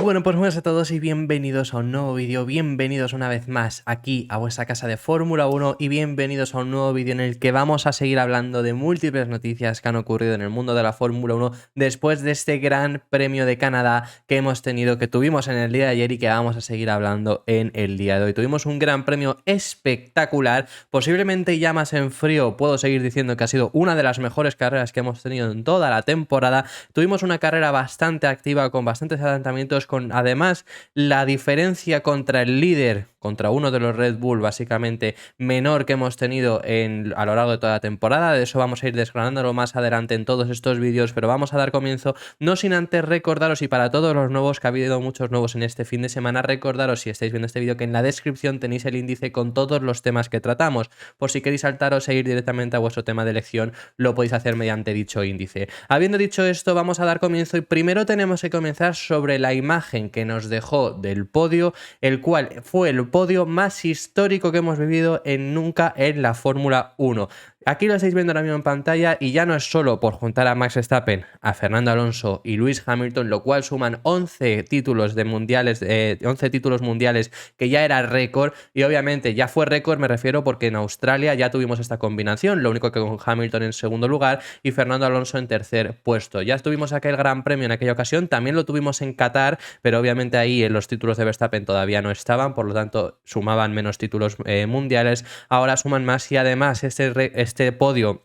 Bueno, pues buenas a todos y bienvenidos a un nuevo vídeo, bienvenidos una vez más aquí a vuestra casa de Fórmula 1 y bienvenidos a un nuevo vídeo en el que vamos a seguir hablando de múltiples noticias que han ocurrido en el mundo de la Fórmula 1 después de este Gran Premio de Canadá que hemos tenido, que tuvimos en el día de ayer y que vamos a seguir hablando en el día de hoy. Tuvimos un Gran Premio espectacular, posiblemente ya más en frío, puedo seguir diciendo que ha sido una de las mejores carreras que hemos tenido en toda la temporada. Tuvimos una carrera bastante activa, con bastantes adelantamientos, con además la diferencia contra el líder, contra uno de los Red Bull básicamente menor que hemos tenido a lo largo de toda la temporada. De eso vamos a ir desgranándolo más adelante en todos estos vídeos, pero vamos a dar comienzo no sin antes recordaros, y para todos los nuevos, que ha habido muchos nuevos en este fin de semana, recordaros, si estáis viendo este vídeo, que en la descripción tenéis el índice con todos los temas que tratamos. Por si queréis saltaros e ir directamente a vuestro tema de elección, lo podéis hacer mediante dicho índice. Habiendo dicho esto, vamos a dar comienzo y primero tenemos que comenzar sobre la imagen que nos dejó del podio, el cual fue el podio más histórico que hemos vivido nunca en la Fórmula 1. Aquí lo estáis viendo ahora mismo en pantalla y ya no es solo por juntar a Max Verstappen, a Fernando Alonso y Lewis Hamilton, lo cual suman 11 títulos mundiales, que ya era récord, y obviamente ya fue récord, me refiero porque en Australia ya tuvimos esta combinación, lo único que con Hamilton en segundo lugar y Fernando Alonso en tercer puesto. Ya tuvimos aquel Gran Premio en aquella ocasión, también lo tuvimos en Qatar, pero obviamente ahí en los títulos de Verstappen todavía no estaban, por lo tanto sumaban menos títulos mundiales, ahora suman más, y además este podio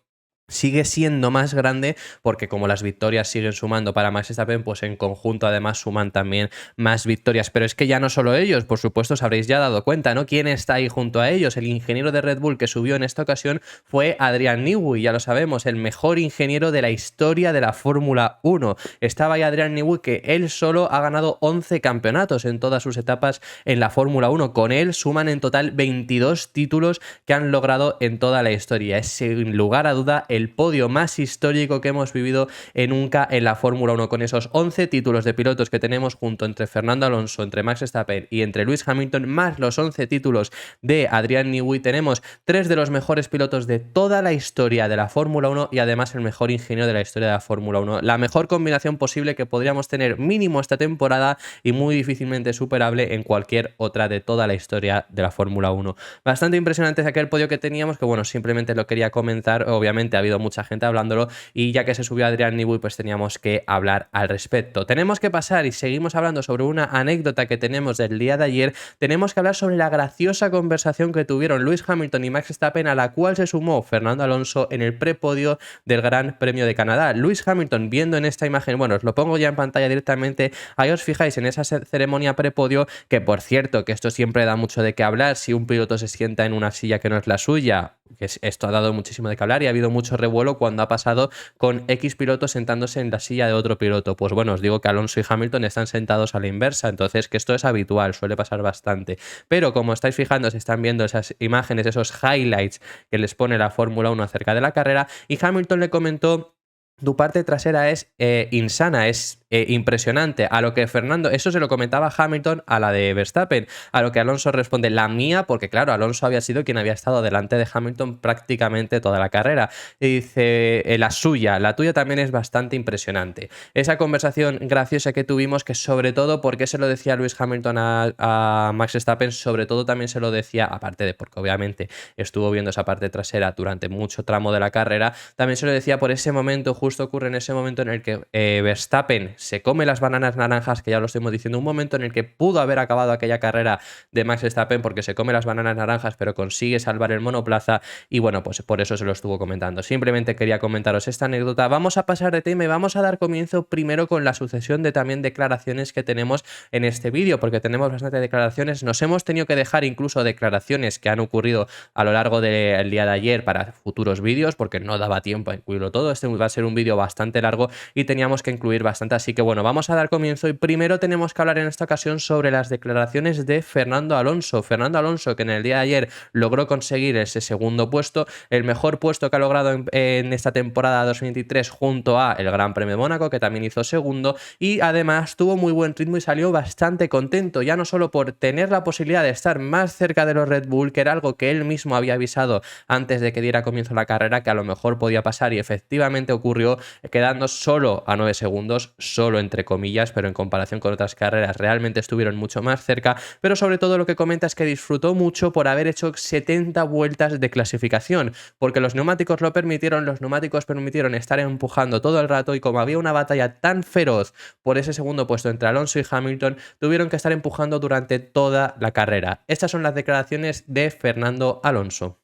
sigue siendo más grande porque como las victorias siguen sumando para Max Verstappen, pues en conjunto además suman también más victorias. Pero es que ya no solo ellos, por supuesto os habréis ya dado cuenta, ¿no? ¿Quién está ahí junto a ellos? El ingeniero de Red Bull que subió en esta ocasión fue Adrian Newey, ya lo sabemos, el mejor ingeniero de la historia de la Fórmula 1. Estaba ahí Adrian Newey, que él solo ha ganado 11 campeonatos en todas sus etapas en la Fórmula 1. Con él suman en total 22 títulos que han logrado en toda la historia. Es sin lugar a duda el podio más histórico que hemos vivido nunca en la Fórmula 1, con esos 11 títulos de pilotos que tenemos junto entre Fernando Alonso, entre Max Verstappen y entre Lewis Hamilton, más los 11 títulos de Adrian Newey. Tenemos 3 de los mejores pilotos de toda la historia de la Fórmula 1 y además el mejor ingeniero de la historia de la Fórmula 1. La mejor combinación posible que podríamos tener mínimo esta temporada y muy difícilmente superable en cualquier otra de toda la historia de la Fórmula 1. Bastante impresionante es aquel podio que teníamos, que bueno, simplemente lo quería comentar. Obviamente ha habido mucha gente hablándolo y ya que se subió Adrian Newey, pues teníamos que hablar al respecto. Tenemos que pasar, y seguimos hablando sobre una anécdota que tenemos del día de ayer, tenemos que hablar sobre la graciosa conversación que tuvieron Lewis Hamilton y Max Verstappen, a la cual se sumó Fernando Alonso en el prepodio del Gran Premio de Canadá. Lewis Hamilton, viendo en esta imagen, bueno, os lo pongo ya en pantalla directamente, ahí os fijáis en esa ceremonia prepodio, que por cierto, que esto siempre da mucho de qué hablar, si un piloto se sienta en una silla que no es la suya, que esto ha dado muchísimo de qué hablar y ha habido mucho revuelo cuando ha pasado con X piloto sentándose en la silla de otro piloto. Pues bueno, os digo que Alonso y Hamilton están sentados a la inversa, entonces que esto es habitual, suele pasar bastante. Pero como estáis fijando, se están viendo esas imágenes, esos highlights que les pone la Fórmula 1 acerca de la carrera, y Hamilton le comentó: tu parte trasera es insana, es impresionante. A lo que Fernando, eso se lo comentaba Hamilton a la de Verstappen, a lo que Alonso responde: la mía, porque claro, Alonso había sido quien había estado delante de Hamilton prácticamente toda la carrera. Y dice: la suya, la tuya también es bastante impresionante. Esa conversación graciosa que tuvimos, que sobre todo, porque se lo decía Lewis Hamilton a Max Verstappen, sobre todo también se lo decía, aparte de porque obviamente estuvo viendo esa parte trasera durante mucho tramo de la carrera, también se lo decía por ese momento, justo ocurre en ese momento en el que Verstappen se come las bananas naranjas, que ya lo estamos diciendo, un momento en el que pudo haber acabado aquella carrera de Max Verstappen, porque se come las bananas naranjas pero consigue salvar el monoplaza, y bueno, pues por eso se lo estuvo comentando. Simplemente quería comentaros esta anécdota. Vamos a pasar de tema y vamos a dar comienzo primero con la sucesión de también declaraciones que tenemos en este vídeo, porque tenemos bastantes declaraciones. Nos hemos tenido que dejar incluso declaraciones que han ocurrido a lo largo del día de ayer para futuros vídeos, porque no daba tiempo a incluirlo todo. Este va a ser un vídeo bastante largo y teníamos que incluir bastante, así que bueno, vamos a dar comienzo y primero tenemos que hablar en esta ocasión sobre las declaraciones de Fernando Alonso. Fernando Alonso, que en el día de ayer logró conseguir ese segundo puesto, el mejor puesto que ha logrado en esta temporada 2023, junto a el Gran Premio de Mónaco, que también hizo segundo, y además tuvo muy buen ritmo y salió bastante contento, ya no solo por tener la posibilidad de estar más cerca de los Red Bull, que era algo que él mismo había avisado antes de que diera comienzo la carrera, que a lo mejor podía pasar, y efectivamente ocurrió, quedando solo a 9 segundos, solo solo entre comillas, pero en comparación con otras carreras realmente estuvieron mucho más cerca, pero sobre todo lo que comenta es que disfrutó mucho por haber hecho 70 vueltas de clasificación, porque los neumáticos lo permitieron, los neumáticos permitieron estar empujando todo el rato y como había una batalla tan feroz por ese segundo puesto entre Alonso y Hamilton, tuvieron que estar empujando durante toda la carrera. Estas son las declaraciones de Fernando Alonso.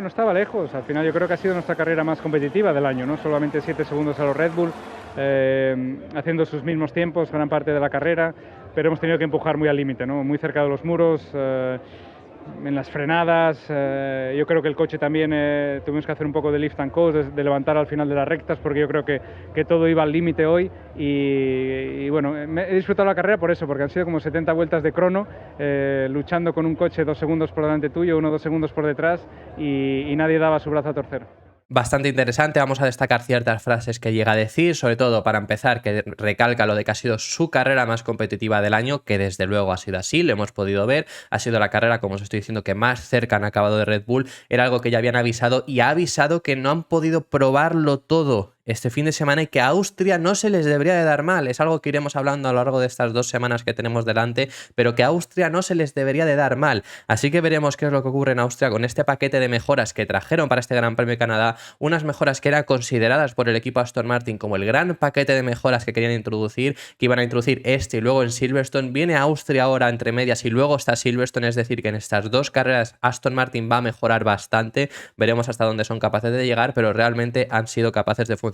No estaba lejos. Al final yo creo que ha sido nuestra carrera más competitiva del año, ¿no? Solamente 7 segundos a los Red Bull, haciendo sus mismos tiempos gran parte de la carrera, pero hemos tenido que empujar muy al límite, ¿no? Muy cerca de los muros, en las frenadas. Yo creo que el coche también tuvimos que hacer un poco de lift and coast, de levantar al final de las rectas, porque yo creo que todo iba al límite hoy y bueno, he disfrutado la carrera por eso, porque han sido como 70 vueltas de crono, luchando con un coche 2 segundos por delante tuyo, 1 o 2 segundos por detrás y nadie daba su brazo a torcer. Bastante interesante, vamos a destacar ciertas frases que llega a decir, sobre todo para empezar, que recalca lo de que ha sido su carrera más competitiva del año, que desde luego ha sido así, lo hemos podido ver, ha sido la carrera, como os estoy diciendo, que más cerca han acabado de Red Bull, era algo que ya habían avisado y ha avisado que no han podido probarlo todo este fin de semana y que a Austria no se les debería de dar mal, es algo que iremos hablando a lo largo de estas 2 semanas que tenemos delante, pero que a Austria no se les debería de dar mal, así que veremos qué es lo que ocurre en Austria con este paquete de mejoras que trajeron para este Gran Premio de Canadá, unas mejoras que eran consideradas por el equipo Aston Martin como el gran paquete de mejoras que querían introducir, que iban a introducir y luego en Silverstone, viene Austria ahora entre medias y luego está Silverstone, es decir que en estas 2 carreras Aston Martin va a mejorar bastante, veremos hasta dónde son capaces de llegar, pero realmente han sido capaces de funcionar.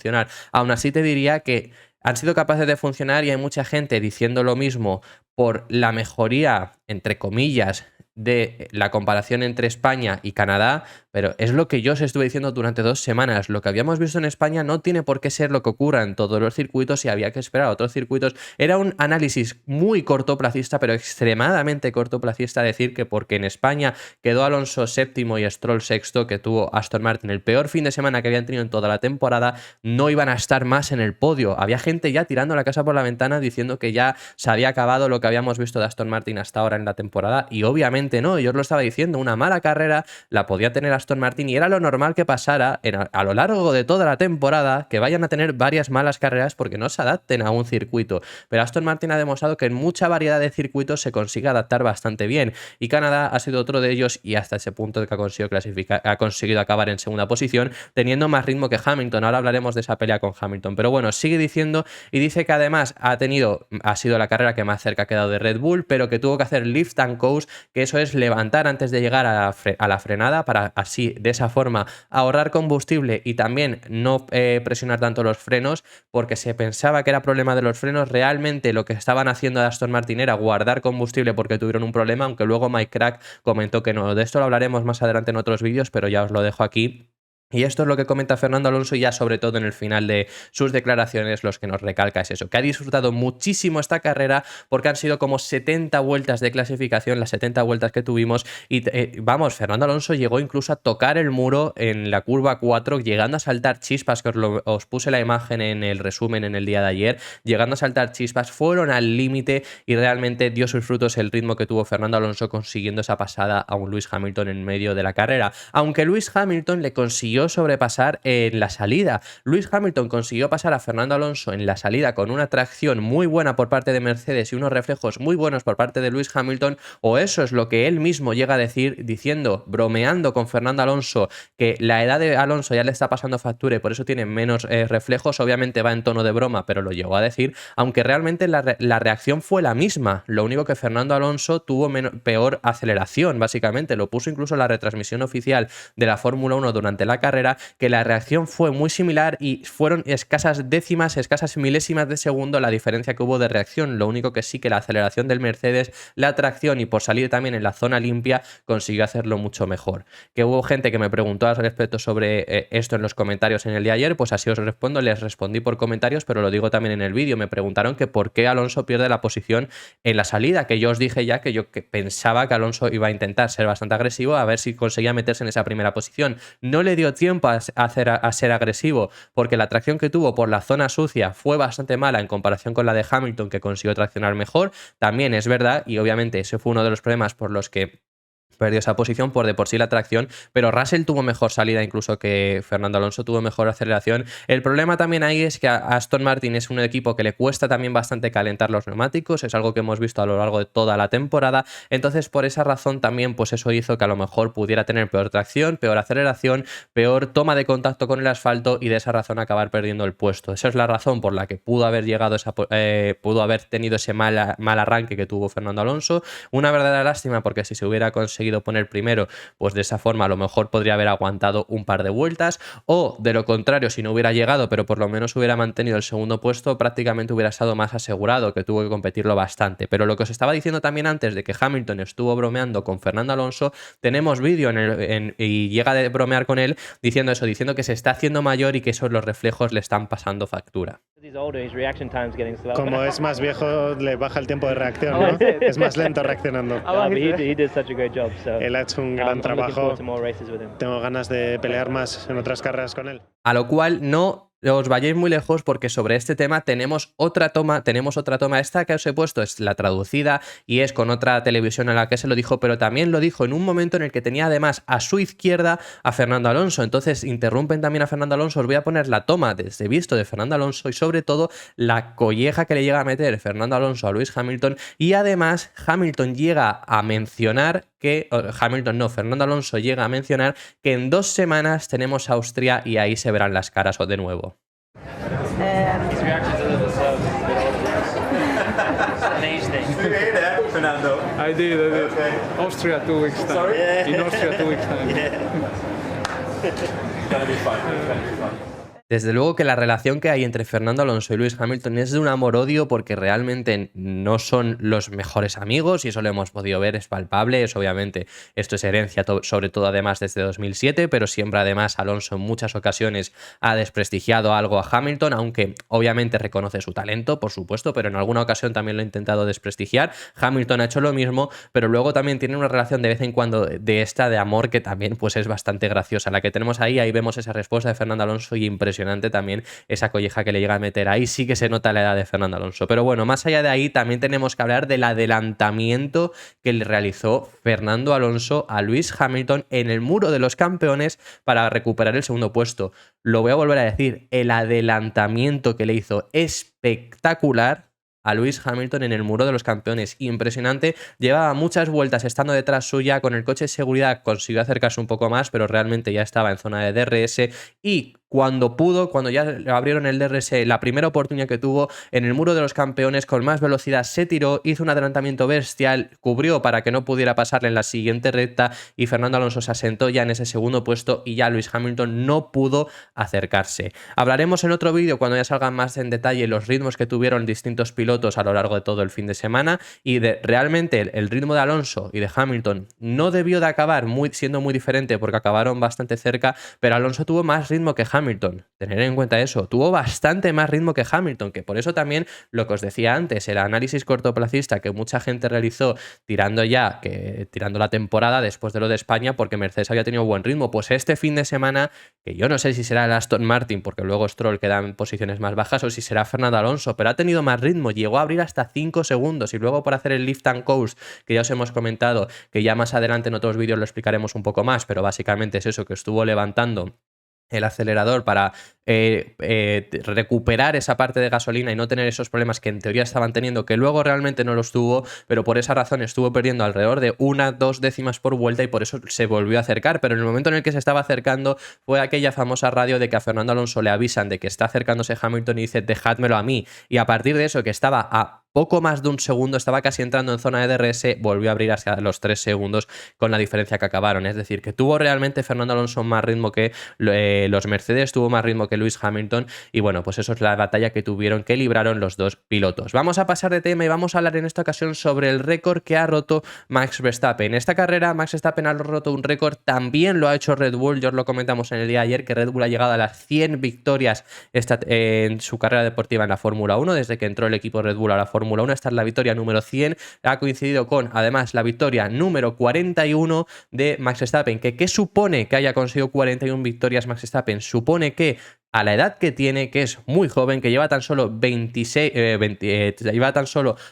Aún así te diría que han sido capaces de funcionar y hay mucha gente diciendo lo mismo por la mejoría, entre comillas, de la comparación entre España y Canadá, pero es lo que yo os estuve diciendo durante 2 semanas. Lo que habíamos visto en España no tiene por qué ser lo que ocurra en todos los circuitos y había que esperar a otros circuitos. Era un análisis muy cortoplacista, pero extremadamente cortoplacista decir que porque en España quedó Alonso séptimo y Stroll sexto, que tuvo Aston Martin el peor fin de semana que habían tenido en toda la temporada, no iban a estar más en el podio. Había gente ya tirando la casa por la ventana diciendo que ya se había acabado lo que habíamos visto de Aston Martin hasta ahora en la temporada y obviamente no, yo os lo estaba diciendo, una mala carrera la podía tener Aston Martin y era lo normal que pasara a lo largo de toda la temporada, que vayan a tener varias malas carreras porque no se adapten a un circuito, pero Aston Martin ha demostrado que en mucha variedad de circuitos se consigue adaptar bastante bien y Canadá ha sido otro de ellos y hasta ese punto de que ha conseguido acabar en segunda posición teniendo más ritmo que Hamilton. Ahora hablaremos de esa pelea con Hamilton, pero bueno, sigue diciendo y dice que además ha sido la carrera que más cerca ha quedado de Red Bull, pero que tuvo que hacer lift and coast, que eso es levantar antes de llegar a la frenada para así, de esa forma, ahorrar combustible y también no presionar tanto los frenos, porque se pensaba que era problema de los frenos. Realmente lo que estaban haciendo de Aston Martin era guardar combustible porque tuvieron un problema, aunque luego Mike Crack comentó que no. De esto lo hablaremos más adelante en otros vídeos, pero ya os lo dejo aquí. Y esto es lo que comenta Fernando Alonso y ya sobre todo en el final de sus declaraciones los que nos recalca es eso, que ha disfrutado muchísimo esta carrera porque han sido como 70 vueltas de clasificación, las 70 vueltas que tuvimos y vamos, Fernando Alonso llegó incluso a tocar el muro en la curva 4, llegando a saltar chispas, que os puse la imagen en el resumen en el día de ayer, llegando a saltar chispas, fueron al límite y realmente dio sus frutos el ritmo que tuvo Fernando Alonso consiguiendo esa pasada a un Lewis Hamilton en medio de la carrera, aunque Lewis Hamilton le consiguió sobrepasar en la salida. Lewis Hamilton consiguió pasar a Fernando Alonso en la salida con una tracción muy buena por parte de Mercedes y unos reflejos muy buenos por parte de Lewis Hamilton, o eso es lo que él mismo llega a decir, diciendo, bromeando con Fernando Alonso, que la edad de Alonso ya le está pasando factura y por eso tiene menos reflejos. Obviamente va en tono de broma, pero lo llegó a decir, aunque realmente la reacción fue la misma. Lo único que Fernando Alonso tuvo peor aceleración, básicamente. Lo puso incluso en la retransmisión oficial de la Fórmula 1 durante la carrera, que la reacción fue muy similar y fueron escasas décimas, escasas milésimas de segundo la diferencia que hubo de reacción. Lo único que sí que la aceleración del Mercedes, la tracción y por salir también en la zona limpia consiguió hacerlo mucho mejor. Que hubo gente que me preguntó al respecto sobre esto en los comentarios en el día de ayer, pues así os respondo, les respondí por comentarios, pero lo digo también en el vídeo. Me preguntaron que por qué Alonso pierde la posición en la salida, que yo os dije ya que yo pensaba que Alonso iba a intentar ser bastante agresivo a ver si conseguía meterse en esa primera posición. No le dio tiempo a ser agresivo porque la tracción que tuvo por la zona sucia fue bastante mala en comparación con la de Hamilton, que consiguió traccionar mejor. También es verdad y obviamente ese fue uno de los problemas por los que perdió esa posición por de por sí la tracción, pero Russell tuvo mejor salida incluso que Fernando Alonso, tuvo mejor aceleración. El problema también ahí es que a Aston Martin es un equipo que le cuesta también bastante calentar los neumáticos, es algo que hemos visto a lo largo de toda la temporada, entonces por esa razón también pues eso hizo que a lo mejor pudiera tener peor tracción, peor aceleración, peor toma de contacto con el asfalto y de esa razón acabar perdiendo el puesto. Esa es la razón por la que pudo haber llegado pudo haber tenido ese mal arranque que tuvo Fernando Alonso. Una verdadera lástima porque si se hubiera conseguido poner primero, pues de esa forma a lo mejor podría haber aguantado un par de vueltas, o de lo contrario, si no hubiera llegado pero por lo menos hubiera mantenido el segundo puesto, prácticamente hubiera estado más asegurado, que tuvo que competirlo bastante. Pero lo que os estaba diciendo también antes de que Hamilton estuvo bromeando con Fernando Alonso, tenemos vídeo y llega a bromear con él diciendo eso, diciendo que se está haciendo mayor y que esos los reflejos le están pasando factura. Como es más viejo, le baja el tiempo de reacción, ¿no? Es más lento reaccionando. Él ha hecho un gran trabajo. Tengo ganas de pelear más en otras carreras con él. A lo cual no os vayáis muy lejos porque sobre este tema tenemos otra toma. Esta que os he puesto es la traducida y es con otra televisión a la que se lo dijo, pero también lo dijo en un momento en el que tenía además a su izquierda a Fernando Alonso. Entonces interrumpen también a Fernando Alonso. Os voy a poner la toma desde visto de Fernando Alonso y sobre todo la colleja que le llega a meter Fernando Alonso a Lewis Hamilton, y además Hamilton llega a mencionar que Fernando Alonso llega a mencionar que en 2 semanas tenemos Austria y ahí se verán las caras de nuevo. I did. Okay. Austria 2 weeks time. Sorry? In Austria 2 weeks time. It's gonna be fun. Desde luego que la relación que hay entre Fernando Alonso y Lewis Hamilton es de un amor-odio porque realmente no son los mejores amigos y eso lo hemos podido ver, es palpable, es obviamente esto es herencia sobre todo además desde 2007, pero siempre además Alonso en muchas ocasiones ha desprestigiado algo a Hamilton, aunque obviamente reconoce su talento, por supuesto, pero en alguna ocasión también lo ha intentado desprestigiar. Hamilton ha hecho lo mismo, pero luego también tiene una relación de vez en cuando de amor que también pues es bastante graciosa. La que tenemos ahí vemos esa respuesta de Fernando Alonso y impresionante también esa colleja que le llega a meter. Ahí sí que se nota la edad de Fernando Alonso. Pero bueno, más allá de ahí también tenemos que hablar del adelantamiento que le realizó Fernando Alonso a Lewis Hamilton en el muro de los campeones para recuperar el segundo puesto. Lo voy a volver a decir, el adelantamiento que le hizo espectacular a Lewis Hamilton en el muro de los campeones. Impresionante, llevaba muchas vueltas estando detrás suya, con el coche de seguridad consiguió acercarse un poco más, pero realmente ya estaba en zona de DRS y cuando ya le abrieron el DRS, la primera oportunidad que tuvo en el muro de los campeones con más velocidad se tiró, hizo un adelantamiento bestial, cubrió para que no pudiera pasarle en la siguiente recta y Fernando Alonso se asentó ya en ese segundo puesto y ya Lewis Hamilton no pudo acercarse. Hablaremos en otro vídeo cuando ya salgan más en detalle los ritmos que tuvieron distintos pilotos a lo largo de todo el fin de semana y realmente el ritmo de Alonso y de Hamilton no debió de acabar siendo muy diferente porque acabaron bastante cerca, pero Alonso tuvo más ritmo que Hamilton. Tener en cuenta eso, tuvo bastante más ritmo que Hamilton, que por eso también lo que os decía antes, el análisis cortoplacista que mucha gente realizó tirando la temporada después de lo de España porque Mercedes había tenido buen ritmo, pues este fin de semana, que yo no sé si será el Aston Martin porque luego Stroll queda en posiciones más bajas o si será Fernando Alonso, pero ha tenido más ritmo, llegó a abrir hasta 5 segundos y luego por hacer el lift and coast que ya os hemos comentado, que ya más adelante en otros vídeos lo explicaremos un poco más, pero básicamente es eso, que estuvo levantando el acelerador para recuperar esa parte de gasolina y no tener esos problemas que en teoría estaban teniendo, que luego realmente no los tuvo, pero por esa razón estuvo perdiendo alrededor de 1-2 décimas por vuelta y por eso se volvió a acercar, pero en el momento en el que se estaba acercando fue aquella famosa radio de que a Fernando Alonso le avisan de que está acercándose Hamilton y dice dejádmelo a mí, y a partir de eso que estaba a poco más de un segundo, estaba casi entrando en zona de DRS, volvió a abrir hacia los 3 segundos con la diferencia que acabaron, es decir, que tuvo realmente Fernando Alonso más ritmo que los Mercedes, tuvo más ritmo que Lewis Hamilton y bueno, pues eso es la batalla que libraron los dos pilotos. Vamos a pasar de tema y vamos a hablar en esta ocasión sobre el récord que ha roto Max Verstappen. En esta carrera Max Verstappen ha roto un récord, también lo ha hecho Red Bull, ya os lo comentamos en el día de ayer, que Red Bull ha llegado a las 100 victorias en su carrera deportiva en la Fórmula 1, desde que entró el equipo Red Bull a la Fórmula 1, esta es la victoria número 100, ha coincidido con además la victoria número 41 de Max Verstappen. ¿Qué supone que haya conseguido 41 victorias Max Verstappen? Supone que a la edad que tiene, que es muy joven, que lleva tan solo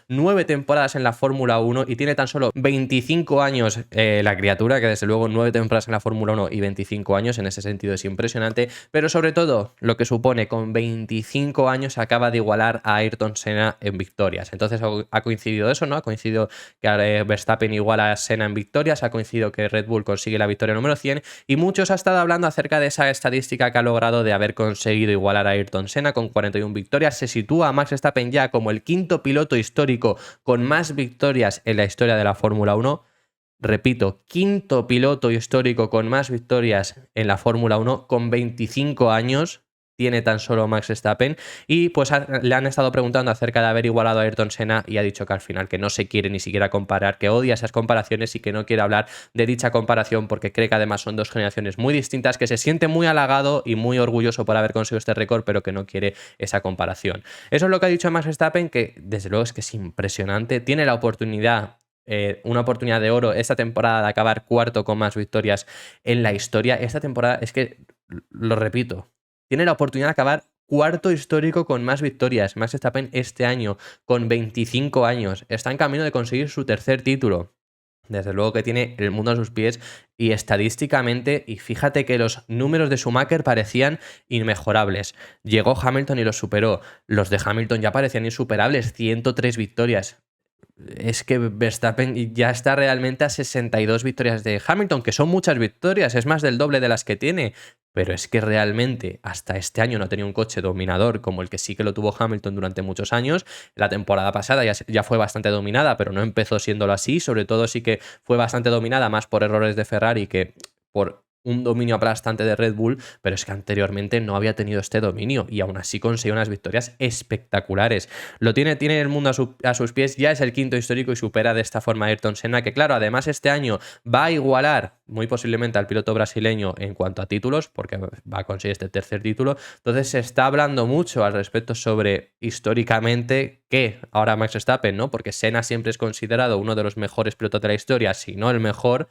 9 temporadas en la Fórmula 1 y tiene tan solo 25 años la criatura, que desde luego 9 temporadas en la Fórmula 1 y 25 años, en ese sentido es impresionante, pero sobre todo lo que supone, con 25 años acaba de igualar a Ayrton Senna en victorias. Entonces ha coincidido eso, ¿no? Ha coincidido que Verstappen iguala a Senna en victorias, ha coincidido que Red Bull consigue la victoria número 100 y muchos han estado hablando acerca de esa estadística que ha logrado de haber conseguido igualar a Ayrton Senna con 41 victorias. Se sitúa a Max Verstappen ya como el quinto piloto histórico con más victorias en la historia de la Fórmula 1. Repito, quinto piloto histórico con más victorias en la Fórmula 1 con 25 años. Tiene tan solo Max Verstappen y pues le han estado preguntando acerca de haber igualado a Ayrton Senna y ha dicho que al final que no se quiere ni siquiera comparar, que odia esas comparaciones y que no quiere hablar de dicha comparación porque cree que además son dos generaciones muy distintas, que se siente muy halagado y muy orgulloso por haber conseguido este récord, pero que no quiere esa comparación. Eso es lo que ha dicho Max Verstappen, que desde luego es que es impresionante. Tiene la oportunidad, una oportunidad de oro esta temporada de acabar cuarto con más victorias en la historia. Esta temporada es que, lo repito, tiene la oportunidad de acabar cuarto histórico con más victorias. Max Verstappen este año, con 25 años, está en camino de conseguir su tercer título. Desde luego que tiene el mundo a sus pies y estadísticamente, y fíjate que los números de Schumacher parecían inmejorables. Llegó Hamilton y los superó. Los de Hamilton ya parecían insuperables, 103 victorias. Es que Verstappen ya está realmente a 62 victorias de Hamilton, que son muchas victorias, es más del doble de las que tiene, pero es que realmente hasta este año no ha tenido un coche dominador como el que sí que lo tuvo Hamilton durante muchos años. La temporada pasada ya fue bastante dominada, pero no empezó siéndolo así, sobre todo sí que fue bastante dominada más por errores de Ferrari que por un dominio aplastante de Red Bull, pero es que anteriormente no había tenido este dominio y aún así consiguió unas victorias espectaculares. Lo tiene el mundo a sus pies, ya es el quinto histórico y supera de esta forma a Ayrton Senna, que claro, además este año va a igualar muy posiblemente al piloto brasileño en cuanto a títulos, porque va a conseguir este tercer título. Entonces se está hablando mucho al respecto sobre históricamente que ahora Max Verstappen, ¿no? Porque Senna siempre es considerado uno de los mejores pilotos de la historia, si no el mejor.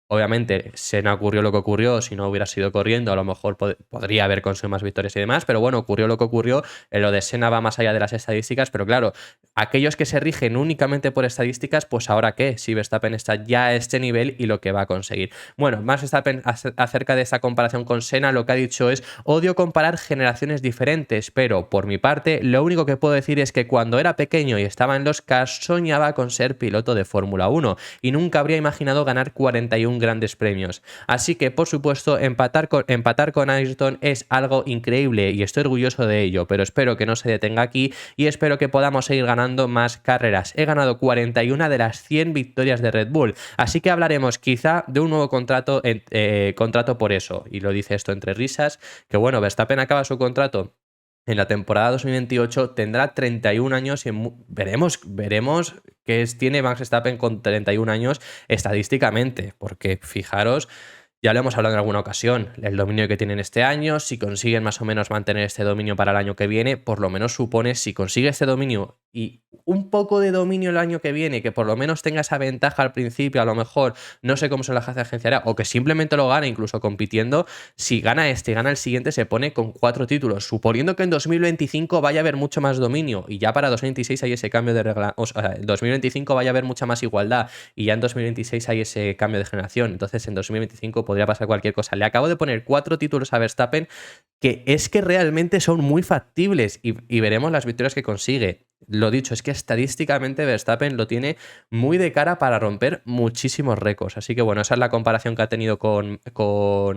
Obviamente, Senna ocurrió lo que ocurrió, si no hubiera sido corriendo, a lo mejor podría haber conseguido más victorias y demás, pero bueno, ocurrió lo que ocurrió, lo de Senna va más allá de las estadísticas, pero claro, aquellos que se rigen únicamente por estadísticas, pues ahora qué, si Verstappen está ya a este nivel y lo que va a conseguir. Bueno, más Verstappen acerca de esta comparación con Senna, lo que ha dicho es: odio comparar generaciones diferentes, pero por mi parte, lo único que puedo decir es que cuando era pequeño y estaba en los Cars, soñaba con ser piloto de Fórmula 1 y nunca habría imaginado ganar 41 grandes premios. Así que, por supuesto, empatar con Ayrton es algo increíble y estoy orgulloso de ello, pero espero que no se detenga aquí y espero que podamos seguir ganando más carreras. He ganado 41 de las 100 victorias de Red Bull, así que hablaremos quizá de un nuevo contrato por eso. Y lo dice esto entre risas, que bueno, Verstappen acaba su contrato en la temporada 2028, tendrá 31 años y veremos qué tiene Max Verstappen con 31 años estadísticamente, porque fijaros, ya lo hemos hablado en alguna ocasión, el dominio que tienen este año, si consiguen más o menos mantener este dominio para el año que viene, por lo menos supone, si consigue este dominio y un poco de dominio el año que viene, que por lo menos tenga esa ventaja al principio, a lo mejor, no sé cómo se la agenciará, o que simplemente lo gane incluso compitiendo, si gana este y gana el siguiente, se pone con 4 títulos, suponiendo que en 2025 vaya a haber mucho más dominio, y ya para 2026 hay ese cambio de regla, o sea, en 2025 vaya a haber mucha más igualdad, y ya en 2026 hay ese cambio de generación, entonces en 2025 podría pasar cualquier cosa. Le acabo de poner 4 títulos a Verstappen, que es que realmente son muy factibles, y veremos las victorias que consigue. Lo dicho, es que estadísticamente Verstappen lo tiene muy de cara para romper muchísimos récords. Así que bueno, esa es la comparación que ha tenido con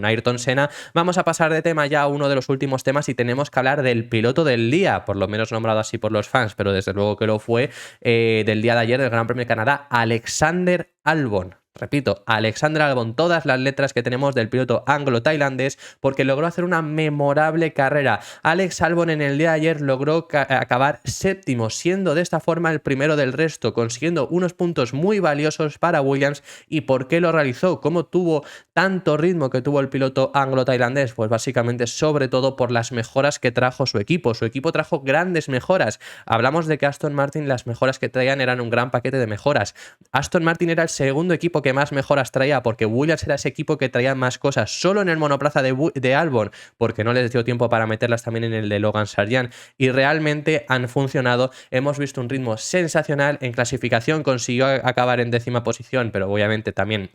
Ayrton Senna. Vamos a pasar de tema ya a uno de los últimos temas y tenemos que hablar del piloto del día, por lo menos nombrado así por los fans, pero desde luego que lo fue, del día de ayer del Gran Premio de Canadá, Alexander Albon. Repito, Alexander Albon, todas las letras que tenemos del piloto anglo-tailandés, porque logró hacer una memorable carrera. Alex Albon en el día de ayer logró acabar séptimo, siendo de esta forma el primero del resto, consiguiendo unos puntos muy valiosos para Williams. ¿Y por qué lo realizó? ¿Cómo tuvo tanto ritmo que tuvo el piloto anglo-tailandés? Pues básicamente sobre todo por las mejoras que trajo su equipo. Su equipo trajo grandes mejoras. Hablamos de que Aston Martin, las mejoras que traían eran un gran paquete de mejoras. Aston Martin era el segundo equipo que más mejoras traía, porque Williams era ese equipo que traía más cosas. Solo en el monoplaza de Albon, porque no les dio tiempo para meterlas también en el de Logan Sargeant, y realmente han funcionado. Hemos visto un ritmo sensacional. En clasificación consiguió acabar en 10ª posición, pero obviamente también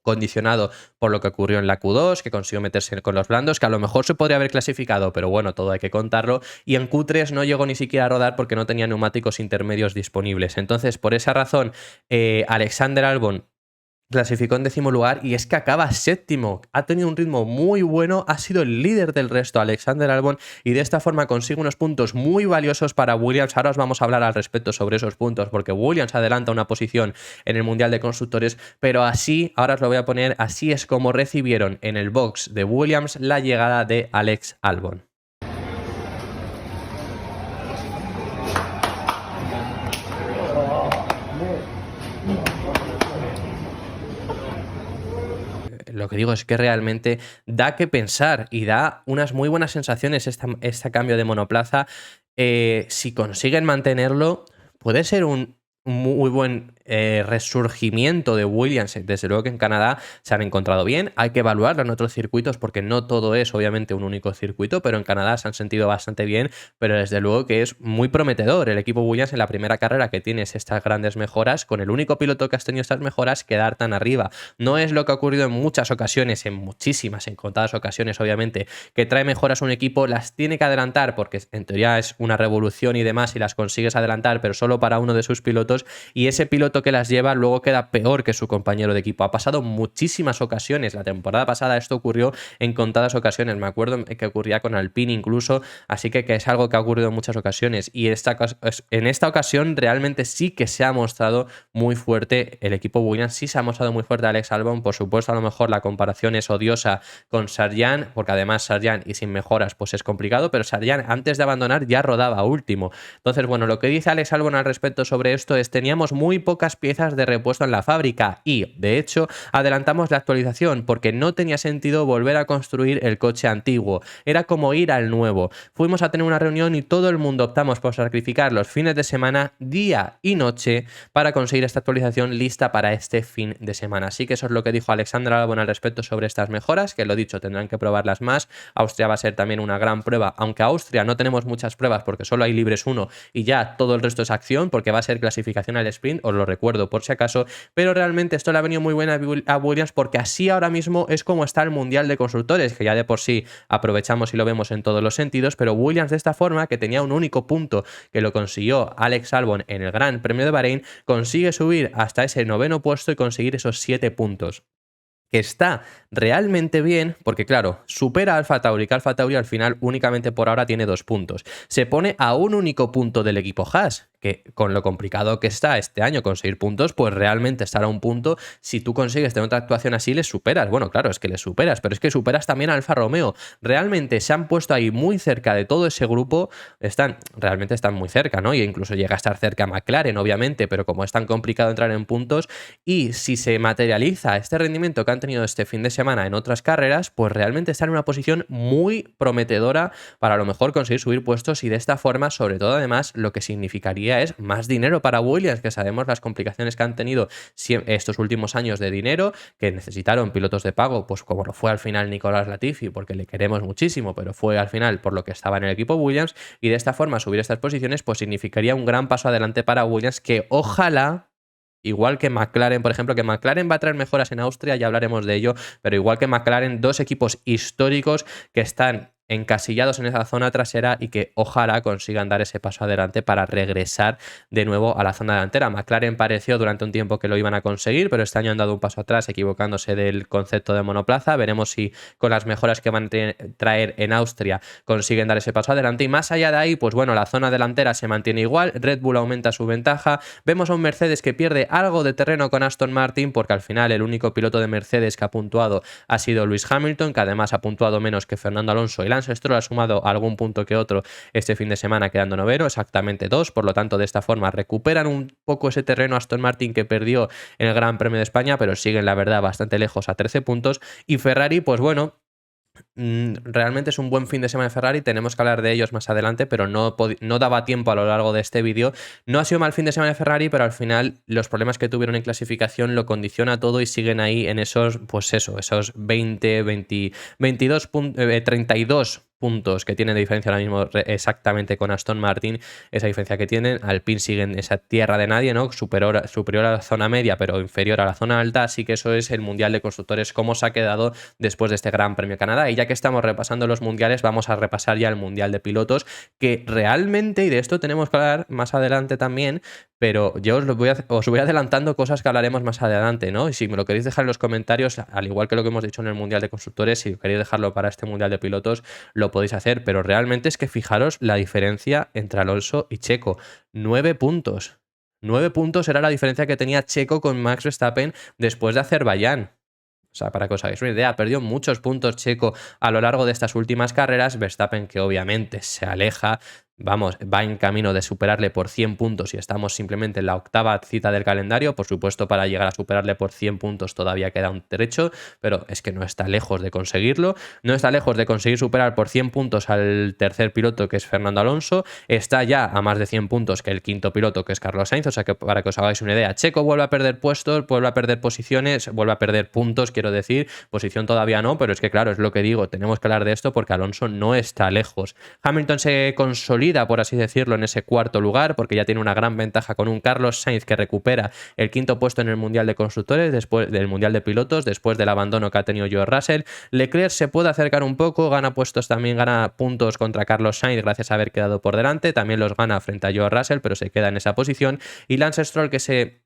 condicionado por lo que ocurrió en la Q2, que consiguió meterse con los blandos, que a lo mejor se podría haber clasificado, pero bueno, todo hay que contarlo, y en Q3 no llegó ni siquiera a rodar porque no tenía neumáticos intermedios disponibles. Entonces, por esa razón, Alexander Albon clasificó en 10º lugar y es que acaba 7º. Ha tenido un ritmo muy bueno, ha sido el líder del resto Alexander Albon, y de esta forma consigue unos puntos muy valiosos para Williams. Ahora os vamos a hablar al respecto sobre esos puntos, porque Williams adelanta una posición en el Mundial de Constructores, pero así, ahora os lo voy a poner, así es como recibieron en el box de Williams la llegada de Alex Albon. Lo que digo es que realmente da que pensar y da unas muy buenas sensaciones este cambio de monoplaza. Si consiguen mantenerlo, puede ser un muy buen resurgimiento de Williams. Desde luego que en Canadá se han encontrado bien, hay que evaluarlo en otros circuitos porque no todo es obviamente un único circuito, pero en Canadá se han sentido bastante bien, pero desde luego que es muy prometedor el equipo Williams en la primera carrera que tienes estas grandes mejoras, con el único piloto que has tenido estas mejoras, quedar tan arriba. No es lo que ha ocurrido en muchas ocasiones, en muchísimas, en contadas ocasiones obviamente, que trae mejoras a un equipo, las tiene que adelantar porque en teoría es una revolución y demás y las consigues adelantar, pero solo para uno de sus pilotos, y ese piloto que las lleva luego queda peor que su compañero de equipo. Ha pasado muchísimas ocasiones. La temporada pasada esto ocurrió en contadas ocasiones. Me acuerdo que ocurría con Alpine incluso, así que es algo que ha ocurrido en muchas ocasiones. Y en esta ocasión realmente sí que se ha mostrado muy fuerte el equipo Williams, sí se ha mostrado muy fuerte Alex Albon. Por supuesto, a lo mejor la comparación es odiosa con Sargeant, porque además Sargeant y sin mejoras pues es complicado, pero Sargeant antes de abandonar ya rodaba último. Entonces, bueno, lo que dice Alex Albon al respecto sobre esto es: teníamos muy pocas piezas de repuesto en la fábrica y, de hecho, adelantamos la actualización porque no tenía sentido volver a construir el coche antiguo. Era como ir al nuevo. Fuimos a tener una reunión y todo el mundo optamos por sacrificar los fines de semana, día y noche, para conseguir esta actualización lista para este fin de semana. Así que eso es lo que dijo Alexander Albon al respecto sobre estas mejoras, que lo dicho, tendrán que probarlas más. Austria va a ser también una gran prueba, aunque a Austria no tenemos muchas pruebas porque solo hay libres 1 y ya todo el resto es acción, porque va a ser clasificación al sprint, os lo recuerdo por si acaso, pero realmente esto le ha venido muy buena a Williams porque así ahora mismo es como está el Mundial de Constructores, que ya de por sí aprovechamos y lo vemos en todos los sentidos, pero Williams de esta forma, que tenía un único punto que lo consiguió Alex Albon en el Gran Premio de Bahrein, consigue subir hasta ese 9º puesto y conseguir esos 7 puntos. Que está realmente bien, porque claro, supera a Alfa Tauri, que Alfa Tauri al final únicamente por ahora tiene 2 puntos. Se pone a un único punto del equipo Haas, que con lo complicado que está este año conseguir puntos, pues realmente estar a un punto, si tú consigues tener otra actuación así, les superas. Bueno, claro, es que les superas, pero es que superas también a Alfa Romeo. Realmente se han puesto ahí muy cerca de todo ese grupo, realmente están muy cerca, ¿no? Y incluso llega a estar cerca a McLaren, obviamente, pero como es tan complicado entrar en puntos, y si se materializa este rendimiento que han tenido este fin de semana en otras carreras, pues realmente están en una posición muy prometedora para a lo mejor conseguir subir puestos, y de esta forma, sobre todo además, lo que significaría es más dinero para Williams, que sabemos las complicaciones que han tenido estos últimos años de dinero, que necesitaron pilotos de pago, pues como lo fue al final Nicolás Latifi, porque le queremos muchísimo, pero fue al final por lo que estaba en el equipo Williams, y de esta forma subir estas posiciones pues significaría un gran paso adelante para Williams, que ojalá, igual que McLaren, por ejemplo, que McLaren va a traer mejoras en Austria, ya hablaremos de ello, pero igual que McLaren, 2 equipos históricos que están encasillados en esa zona trasera y que ojalá consigan dar ese paso adelante para regresar de nuevo a la zona delantera. McLaren pareció durante un tiempo que lo iban a conseguir, pero este año han dado un paso atrás, equivocándose del concepto de monoplaza. Veremos si con las mejoras que van a traer en Austria consiguen dar ese paso adelante, y más allá de ahí, pues bueno, la zona delantera se mantiene igual, Red Bull aumenta su ventaja, vemos a un Mercedes que pierde algo de terreno con Aston Martin, porque al final el único piloto de Mercedes que ha puntuado ha sido Lewis Hamilton, que además ha puntuado menos que Fernando Alonso y Lance Lance Stroll ha sumado algún punto que otro este fin de semana quedando noveno, exactamente 2, por lo tanto de esta forma recuperan un poco ese terreno Aston Martin que perdió en el Gran Premio de España, pero siguen la verdad bastante lejos a 13 puntos, y Ferrari pues bueno, realmente es un buen fin de semana de Ferrari, tenemos que hablar de ellos más adelante, pero no daba tiempo a lo largo de este vídeo. No ha sido mal fin de semana de Ferrari, pero al final los problemas que tuvieron en clasificación lo condiciona todo y siguen ahí en esos, pues eso, esos 32 puntos que tienen de diferencia ahora mismo exactamente con Aston Martin, esa diferencia que tienen. Alpine sigue en esa tierra de nadie, ¿no? Superior a la zona media, pero inferior a la zona alta, así que eso es el Mundial de Constructores, cómo se ha quedado después de este Gran Premio de Canadá. Y ya que estamos repasando los mundiales, vamos a repasar ya el Mundial de Pilotos, que realmente, y de esto tenemos que hablar más adelante también, pero yo os voy adelantando cosas que hablaremos más adelante, ¿no? Y si me lo queréis dejar en los comentarios, al igual que lo que hemos dicho en el Mundial de Constructores, si queréis dejarlo para este Mundial de Pilotos, lo podéis hacer, pero realmente es que fijaros la diferencia entre Alonso y Checo, 9 puntos. 9 puntos era la diferencia que tenía Checo con Max Verstappen después de Azerbaiyán. O sea, para que os hagáis una idea, perdió muchos puntos Checo a lo largo de estas últimas carreras. Verstappen, que obviamente se aleja, vamos, va en camino de superarle por 100 puntos y estamos simplemente en la octava cita del calendario. Por supuesto, para llegar a superarle por 100 puntos todavía queda un trecho, pero es que no está lejos de conseguirlo. No está lejos de conseguir superar por 100 puntos al tercer piloto, que es Fernando Alonso. Está ya a más de 100 puntos que el quinto piloto, que es Carlos Sainz. O sea que para que os hagáis una idea, Checo vuelve a perder puestos, vuelve a perder posiciones, vuelve a perder puntos, quiero decir. Posición todavía no, pero es que claro, es lo que digo, tenemos que hablar de esto porque Alonso no está lejos. Hamilton se consolida, por así decirlo, en ese cuarto lugar, porque ya tiene una gran ventaja con un Carlos Sainz que recupera el quinto puesto en el Mundial de Constructores, después del Mundial de Pilotos, después del abandono que ha tenido George Russell. Leclerc se puede acercar un poco, gana puestos también, gana puntos contra Carlos Sainz gracias a haber quedado por delante, también los gana frente a George Russell, pero se queda en esa posición. Y Lance Stroll, que se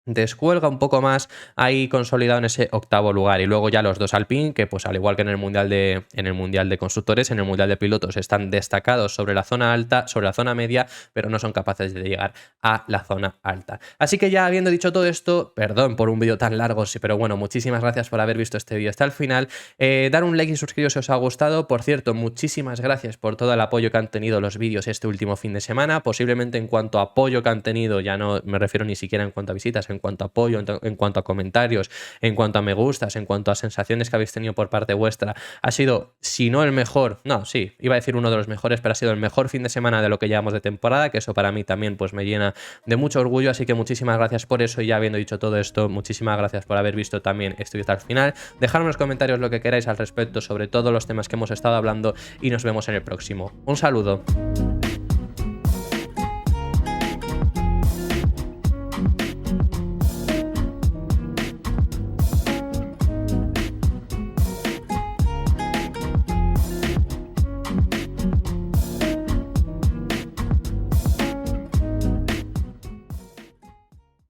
descuelga un poco más ahí consolidado en ese octavo lugar, y luego ya los dos Alpine, que pues al igual que en el Mundial de Constructores, en el Mundial de Pilotos están destacados sobre la zona alta, sobre la zona media, pero no son capaces de llegar a la zona alta. Así que ya habiendo dicho todo esto, perdón por un vídeo tan largo, sí, pero bueno, muchísimas gracias por haber visto este vídeo hasta el final. Dar un like y suscribiros si os ha gustado. Por cierto, muchísimas gracias por todo el apoyo que han tenido los vídeos este último fin de semana. Posiblemente en cuanto a apoyo que han tenido, ya no me refiero ni siquiera en cuanto a visitas, en cuanto a apoyo, en cuanto a comentarios, en cuanto a me gustas, en cuanto a sensaciones que habéis tenido por parte vuestra, ha sido, si no el mejor, no, sí, iba a decir uno de los mejores, pero ha sido el mejor fin de semana de lo que llevamos de temporada, que eso para mí también pues me llena de mucho orgullo, así que muchísimas gracias por eso. Y ya habiendo dicho todo esto, muchísimas gracias por haber visto también este vídeo hasta el final. Dejadme en los comentarios lo que queráis al respecto sobre todos los temas que hemos estado hablando y nos vemos en el próximo. Un saludo.